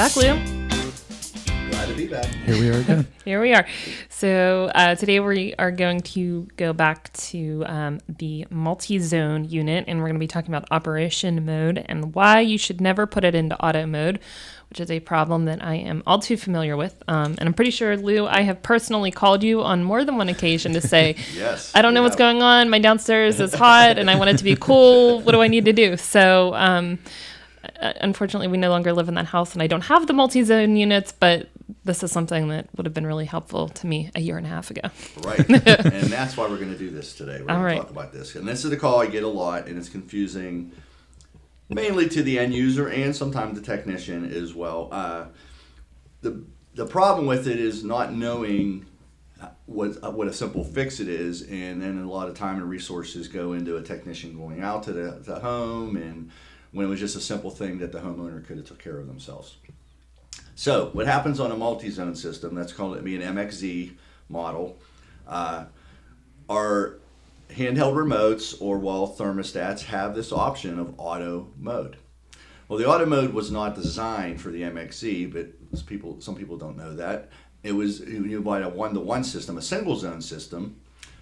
back, Lou. Glad to be back. Here we are again. Here we are. So today we are going to go back to the multi-zone unit, and we're going to be talking about operation mode and why you should never put it into auto mode, which is a problem that I am all too familiar with. And I'm pretty sure, Lou, I have personally called you on more than one occasion to say, Yes, I don't know what's going on. My downstairs is hot and I want it to be cool. What do I need to do? So unfortunately, we no longer live in that house and I don't have the multi-zone units, but this is something that would have been really helpful to me a year and a half ago. Right. And that's why we're going to do this today. We're going to talk about this. And this is a call I get a lot, and it's confusing mainly to the end user and sometimes the technician as well. The problem with it is not knowing what a simple fix it is, and then a lot of time and resources go into a technician going out to the home, and when it was just a simple thing that the homeowner could have took care of themselves. So what happens on a multi-zone system, that's called an MXZ model, our handheld remotes or wall thermostats have this option of auto mode. Well, the auto mode was not designed for the MXZ, but some people don't know that. It was, you buy a one-to-one system, a single zone system,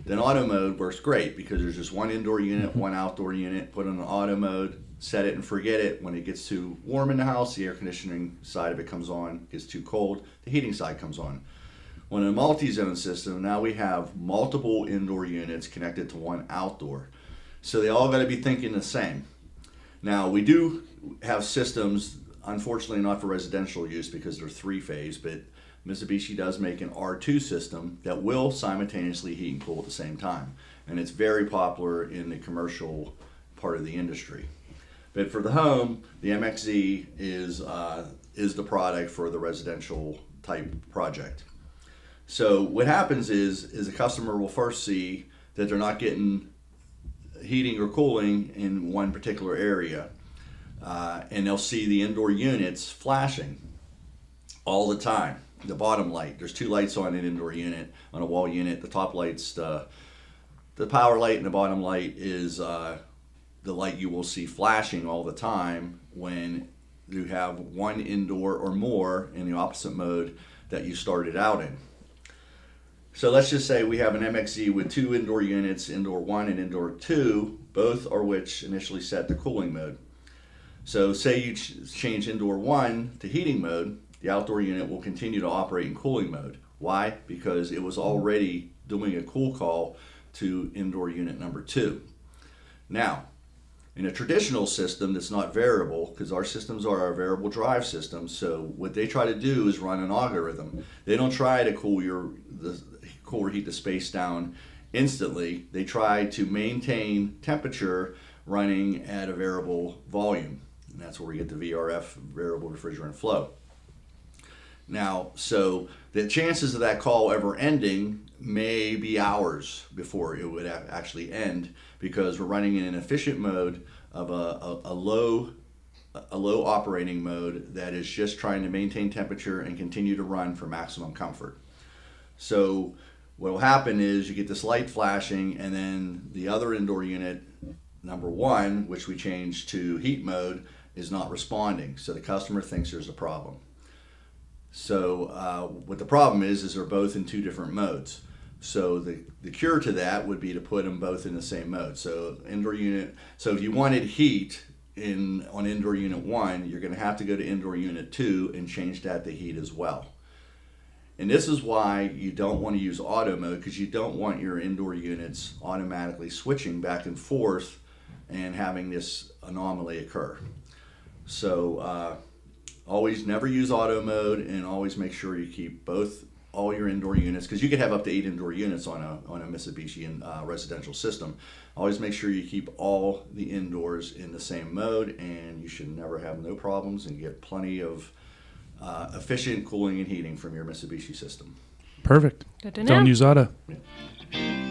then auto mode works great because there's just one indoor unit, one outdoor unit, put on an auto mode, set it and forget it. When it gets too warm in the house, the air conditioning side of it comes on. Gets too cold, the heating side comes on. On a multi-zone system, now we have multiple indoor units connected to one outdoor. So they all got to be thinking the same. Now, we do have systems, unfortunately not for residential use because they're three-phase, but Mitsubishi does make an R2 system that will simultaneously heat and cool at the same time. And it's very popular in the commercial part of the industry. But for the home, the MXZ is the product for the residential type project. So what happens is a customer will first see that they're not getting heating or cooling in one particular area, and they'll see the indoor units flashing all the time. The bottom light, there's two lights on an indoor unit, on a wall unit. The top light's the power light, and the bottom light is the light you will see flashing all the time when you have one indoor or more in the opposite mode that you started out in. So let's just say we have an MXZ with two indoor units, indoor 1 and indoor 2, both are which initially set to cooling mode. So say you change indoor 1 to heating mode, the outdoor unit will continue to operate in cooling mode. Why? Because it was already doing a cool call to indoor unit number 2. Now, in a traditional system that's not variable, because our systems are our variable drive systems, so what they try to do is run an algorithm. They don't try to cool or heat the space down instantly. They try to maintain temperature running at a variable volume. And that's where we get the VRF, variable refrigerant flow. Now, so the chances of that call ever ending may be hours before it would actually end, because we're running in an efficient mode of a low operating mode that is just trying to maintain temperature and continue to run for maximum comfort. So what will happen is you get this light flashing, and then the other indoor unit, number 1, which we changed to heat mode, is not responding. So the customer thinks there's a problem. So what the problem is they're both in two different modes. So the cure to that would be to put them both in the same mode. So indoor unit. So if you wanted heat on indoor unit 1, you're going to have to go to indoor unit 2 and change that to heat as well. And this is why you don't want to use auto mode, because you don't want your indoor units automatically switching back and forth and having this anomaly occur. So always never use auto mode, and always make sure you keep all your indoor units, because you could have up to 8 indoor units on a Mitsubishi residential system. Always make sure you keep all the indoors in the same mode, and you should never have no problems and get plenty of efficient cooling and heating from your Mitsubishi system. Perfect. Good to know. Don't use auto. Yeah.